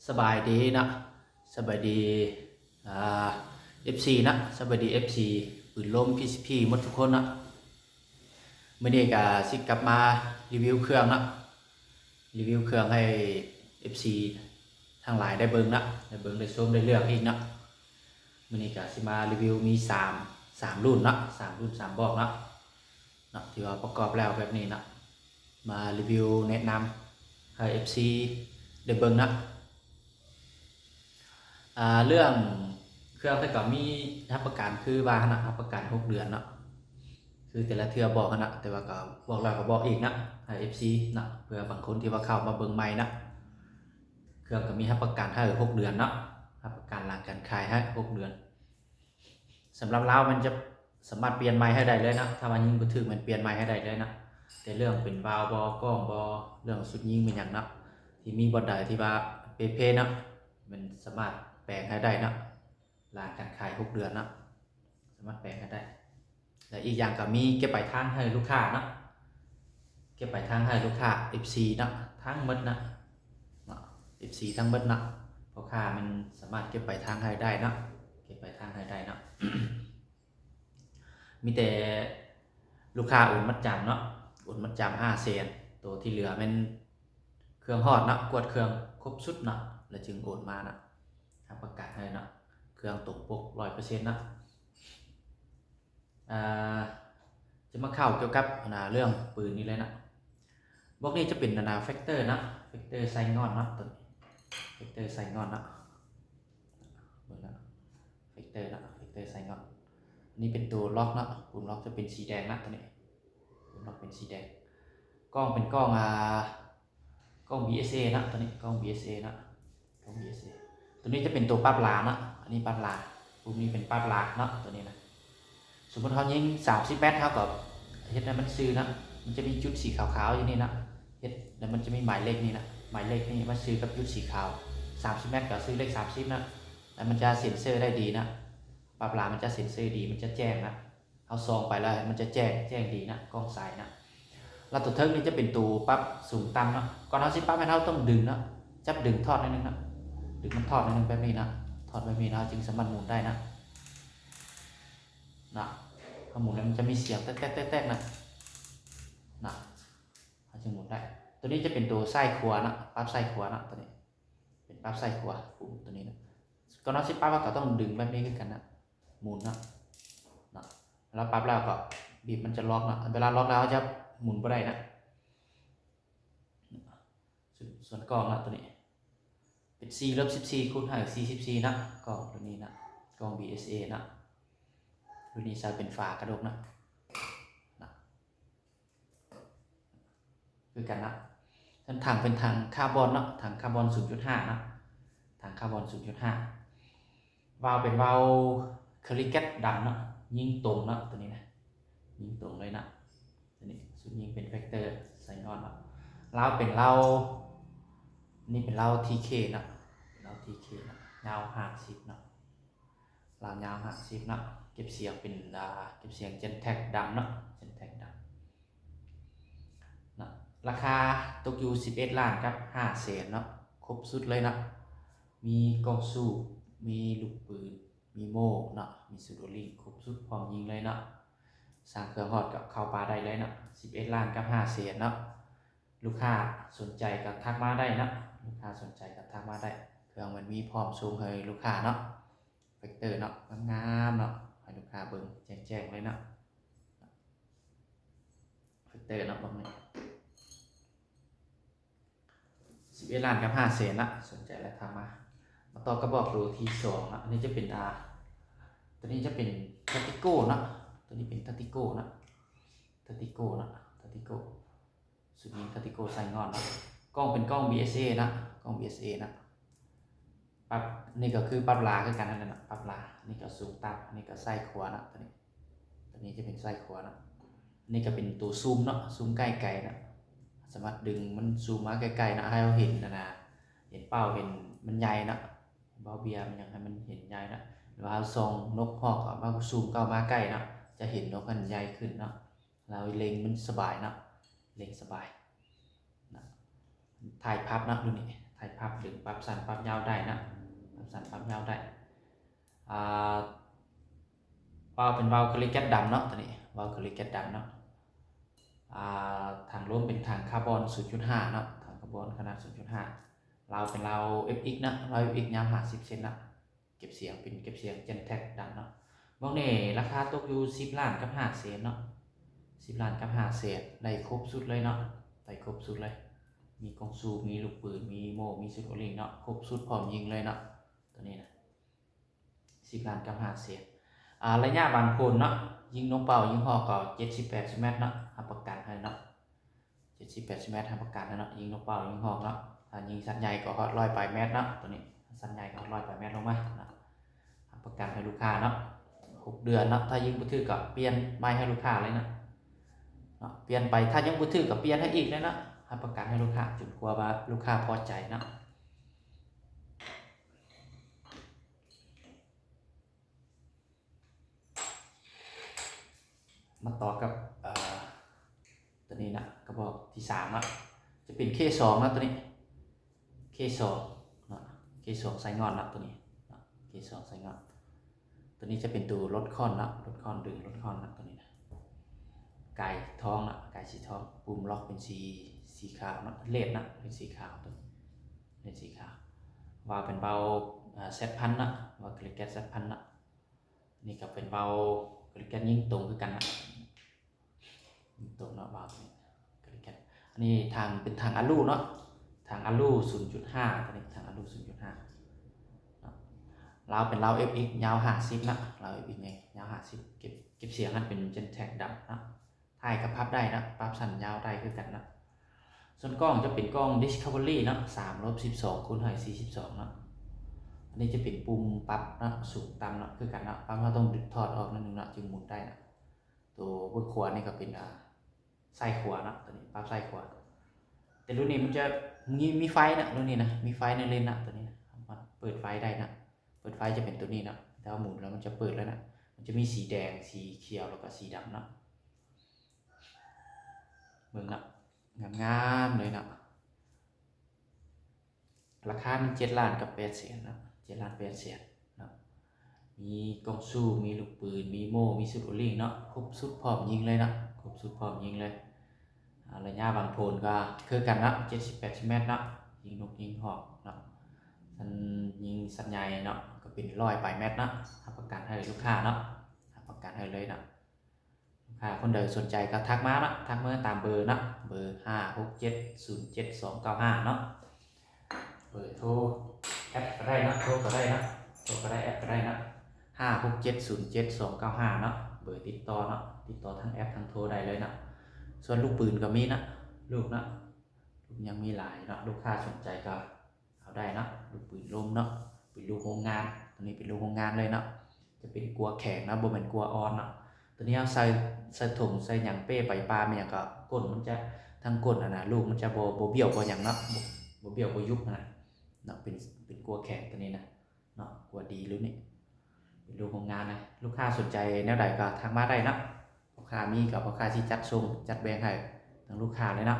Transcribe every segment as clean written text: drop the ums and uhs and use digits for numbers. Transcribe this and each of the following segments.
สบายดีนะสบายดีอ่า FC นะสบายดี FC ปืนลม PCP หมดทุกคนนะมื้อนี้ก็สิกลับมารีวิวเครื่องนะรีวิวเครื่องให้ FC ทั้งหลายได้เบิ่งนะได้เบิ่งได้ชมได้เลือกอีกนะมื้อนี้ก็สิมารีวิวมี3รุ่นนะ3รุ่น3บอกนะที่ว่าประกอบแล้วแบบนี้นะมารีวิวแนะนำให้ FC ได้เบิ่งนะเรื่องเครื่องแต่ก็มีรับประกันคือว่านะรับประกัน6 เดือนเนาะคือแต่ละเทื่อบอกนะแต่ว่าก็บอกแล้วก็บอกอีกนะให้ FC นะเพื่อบางคนที่ว่าเข้ามาเบิ่งใหม่นะเครื่องก็มีรับประกันให้6 เดือนเนาะรับประกันหลังการขายให้6 เดือนสำหรับเรามันจะสามารถเปลี่ยนใหม่ให้ได้เลยนะถ้ามันยิงบ่ถึกมันเปลี่ยนใหม่ให้ได้เลยนะแต่เรื่องเป็นวาล์วบ่กล้องบ่เรื่องสุดยิงเป็นหยังนะที่มีบ่ได้ที่ว่าเปๆนะมันสามารถแปลงให้ได้นะหลังการขาย6 เดือนนะสามารถแปลงให้ได้และอีกอย่างก็มีเก็บปลายทางให้ลูกค้านะเก็บปลายทางให้ลูกค้า FC นะทั้งหมดนะ FC ทั้งหมดนะเพราะค่ามันสามารถเก็บปลายทางให้ได้นะเก็บปลายทางให้ได้นะ มีแต่ลูกค้าโอนมัดจำเนาะโอนมัดจำ500,000ตัวที่เหลือมันเครื่องฮอดนะกวดเครื่องครบสุดนะแล้วจึงโอนมานะประกาศให้นะเครื่องตกปก 100% นะจะมาเข้าเกี่ยวกับเรื่องปืนนี้เลยนะบล็อกนี้จะเป็นแฟกเตอร์นะแฟกเตอร์ไซงอนนะตัวนี้แฟกเตอร์ไซงอนนะเบิ่งนะแฟกเตอร์นะแฟกเตอร์ไซงอนนี่เป็นตัวล็อกนะปุ่มล็อกจะเป็นสีแดงนะตัวนี้ปุ่มล็อกเป็นสีแดงกล้องเป็นกล้องกล้อง BSA นะตัวนี้กล้อง BSA นะกล้อง BSA ตัวนี้จะเป็นตัวปั๊บลานะอันนี้ปั๊บลาปุ่มนี้เป็นปั๊บลาเนาะตัวนี้นะสมมติเขายิง30 เมตรเท่ากับเฮ็ดให้มันซื้อนะมันจะมีจุดสีขาวๆอยู่นี่นะเฮ็ดแล้วมันจะมีหมายเลขนี่นะหมายเลขนี่มันซื้อกับจุดสีขาว30 เมตรก็ซื้อเลข30นะแล้วมันจะเซ็นเซอร์ได้ดีนะปรับลามันจะเซ็นเซอร์ดีมันจะแจ้งนะเอาซองไปแล้วมันจะแจ้งดีนะกล้องสายนะแล้วตัวเทิงนี่จะเป็นตัวปรับสูงต่ำนะก่อนเอาสิปรับให้เราต้องดึงนะจับดึงทอดนิดนึงนะดึงมันทอดนิดนึงแบบนี้นะทอดแบบนี้นะจึงสามารถหมุนได้นะพอหมุนแล้วมันจะมีเสียงแตกๆนะเขาจะหมุนได้ตัวนี้จะเป็นตัวไส้ขวานะปั๊บไส้ขวานะตัวนี้เป็นปั๊บไส้ขวาปุ่มตัวนี้นะก่อนเอาสิปั๊บก็ต้องดึงแบบนี้ขึ้นกันนะหมุนนะแล้วปั๊บแล้วก็บีบมันจะล็อกนะเวลาล็อกแล้วจะหมุนไม่ได้นะส่วนกล้องนะตัวนี้เป็น4/14คูณ5/44นะกล้องตัวนี้นะกล้อง BSA นะตัวนี้ใส่เป็นฝากระดกนะคือกันนะถังเป็นถังคาร์บอนเนาะถังคาร์บอน 0.5 นะถังคาร์บอน 0.5 วาล์วเป็นวาล์วคาริเกตดำนะยิงตรงนะตัวนี้นะยิงตรงเลยนะตัวนี้สุดยิงเป็นแฟกเตอร์ใส่นอนนะเราเป็นเรานี่เป็นเราTKนะเราTKนะยาว50นะเรายาว50นะเก็บเสียงเป็นเก็บเสียงเจนแท็กดำนะเจนแท็กดำนะราคาตกอยู่11 ล้านครับ500,000เนาะครบสุดเลยนะมีกล้องสูบมีลูกปืนมีโม่เนาะมีซูโดลิงครบสุดพร้อมยิงเลยเนาะสร้างเครื่องฮอดกับเข้าปลาได้เลยเนาะ11 ล้านกับ500,000เนาะลูกค้าสนใจก็ทักมาได้นะลูกค้าสนใจก็ทักมาได้เครื่องมันมีพร้อมส่งให้ลูกค้าเนาะแฟกเตอร์เนาะงามๆเนาะให้ลูกค้าเบิ่งแจ้งเลยเนาะแฟกเตอร์เนาะประมาณ11 ล้านกับ500,000นะสนใจแล้วทักมาต่อกระบอกรูที่2นะอันนี้จะเป็นตัวนี้จะเป็นทัติโก้นะตัวนี้เป็นทัติโก้นะทัติโก้นะทัติโก้สุดนี้ทัติโก้ใส่งอนนะกล้องเป็นกล้อง BSA นะกล้อง BSA นะปั๊บนี่ก็คือปั๊บลาคือกันนั่นแหละนะปั๊บลานี่ก็สูงต่ำนี่ก็ไส้ขวานะตัวนี้จะเป็นไส้ขวานะนี่ก็เป็นตัวซูมเนาะซูมใกล้ๆนะสามารถดึงมันซูมมาใกล้ๆนะให้เราเห็นนะเห็นเป้าเห็นมันใหญ่นะเบาเบียมันยังให้มันเห็นใหญ่นะหรือว่าส่องนกฮอกมาซูมเข้ามาใกล้นะจะเห็นนกมันใหญ่ขึ้นนะเราเล็งมันสบายนะเล็งสบายนะถ่ายภาพนะดูนี่ ถ่ายภาพดึงปรับสั้นปรับยาวได้นะปรับสั้นปรับยาวได้วาล์วเป็นวาล์วคลิกแก๊สดำเนาะตัวนี้วาล์วคลิกแก๊สดำเนาะทางร่วมเป็นทางคาร์บอน 0.5 เนาะทางคาร์บอนขนาด 0.5 เราเป็นเรา FX นะเรา FX ยาว50 เซนนะเก็บเสียงเป็นเก็บเสียงเจนแท็กดำเนาะบางนี่ราคาตกอยู่10 ล้านกับ5 เซนเนาะ10 ล้านกับ5 เซนได้ครบสุดเลยเนาะได้ครบสุดเลยมีกองสูบมีลูกปืนมีโม่มีสุดโอลิงเนาะครบสุดพร้อมยิงเลยเนาะตัวนี้นะ10 ล้านกับ5 เซนระยะบางพลเนาะยิงนกเป่ายิงหอกก็70-80 เมตรเนาะรับประกันให้เนาะ70-80 เมตรรับประกันเนาะยิงนกเป่ายิงหอกเนาะถ้ายิงสัตว์ใหญ่ก็100 เมตรเนาะตัวนี้สัตว์ใหญ่ก็100 เมตรลงมาเนาะรับประกันให้ลูกค้าเนาะ6 เดือนเนาะถ้ายิงบ่ถือก็เปลี่ยนไม้ให้ลูกค้าเลยเนาะเปลี่ยนไปถ้ายังบ่ถือก็เปลี่ยนให้อีกเลยเนาะรับประกันให้ลูกค้าจนกว่าว่าลูกค้าพอใจเนาะมาต่อกับตัวนี้นะกระบอกที่3นะจะเป็น K2 นะตัวนี้ K2 นะ K2 ใส่งอนนะตัวนี้นะ K2 ใส่งอนตัวนี้จะเป็นตัวลดค่อนนะลดค่อนดึงลดค่อนนะตัวนี้นะไก่ท้องนะไก่สีทองปุ่มล็อกเป็นสีขาวนะเลดนะเป็นสีขาวตัวเลดสีขาวว่าเป็นเบาเซตพันนะว่ากริกแกสเซตพันนะนี่ก็เป็นเบากริกแกสยิ่งตรงคือกันนะตรงเนาะบางอันนี้ทางเป็นทางอะลูเนาะทางอะลู 0.5 ตัวนี้ทางอะลู 0.5 เราเป็นเรา FX ยาว50นะเรา FX ไงยาว50เก็บเสียงนั้นเป็นเจนแท็กดำนะถ่ายกับภาพได้นะปรับสั้นยาวได้คือกันนะส่วนกล้องจะเป็นกล้อง Discovery นะ3-12 คูณ42นะอันนี้จะเป็นปุ่มปรับนะสูงต่ำนะคือกันนะปรับเราต้องดึงถอดออกนิดนึงนะจึงหมุนได้นะตัวบนขวานี่ก็เป็นไส้ขวานะตัวนี้ปรับไส้ขวาแต่รุ่นนี้มันจะมีไฟนะรุ่นนี้นะมีไฟในเลนนะตัวนี้นะมันเปิดไฟได้นะเปิดไฟจะเป็นตัวนี้นะแล้วหมุนแล้วมันจะเปิดแล้วนะมันจะมีสีแดงสีเขียวแล้วก็สีดำนะเบิ่งนะงามๆเลยนะราคามัน7 ล้านกับ8 แสนนะ7 ล้าน 8 แสนนะมีกองสู้มีลูกปืนมีโม่มีสุดโอลิงเนาะครบสุดพร้อมยิงเลยนะครบสุดพร้อมยิงเลยระยะบางโพนก็คือกันนะ70-80 เมตรนะยิงนกยิงหอกเนาะยิงสัตว์ใหญ่เนาะก็เป็น100 เมตรนะรับประกันให้ลูกค้าเนาะรับประกันให้เลยนะลูกค้าคนใดสนใจก็ทักมานะทักมาตามเบอร์นะเบอร์567079295เนาะเบอร์โทรแอปก็ได้นะโทรก็ได้นะโทรก็ได้แอปก็ได้นะ567079295เนาะเบอร์ติดต่อเนาะติดต่อทั้งแอปทั้งโทรได้เลยนะส่วนลูกปืนก็มีนะลูกนะลูกยังมีหลายนะลูกค้าสนใจก็เอาได้นะลูกปืนลมเนาะเป็นลูกโรงงานตัวนี้เป็นลูกโรงงานเลยเนาะจะเป็นกัวแข็งนะบ่เหมือนกัวอ่อนนะตัวนี้เอาใส่ถุงใส่หยังเป้ไปปลามันหยังก็ก้นมันจะทั้งก้นนะลูกมันจะบ่เบี้ยวบ่หยังเนาะบ่เบี้ยวบ่ยุบนะเนาะเป็นกัวแข็งตัวนี้นะเนาะกัวดีหรือนี่เป็นลูกโรงงานนะลูกค้าสนใจแนวใดก็ทักมาได้นะลูกค้ามีกับลูกค้าที่จัดส่งจัดแบ่งให้ทางลูกค้าเลยนะ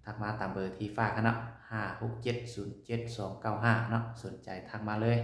ทักมาตามเบอร์ที่ฝากกันนะ567079295เนาะสนใจทักมาเลย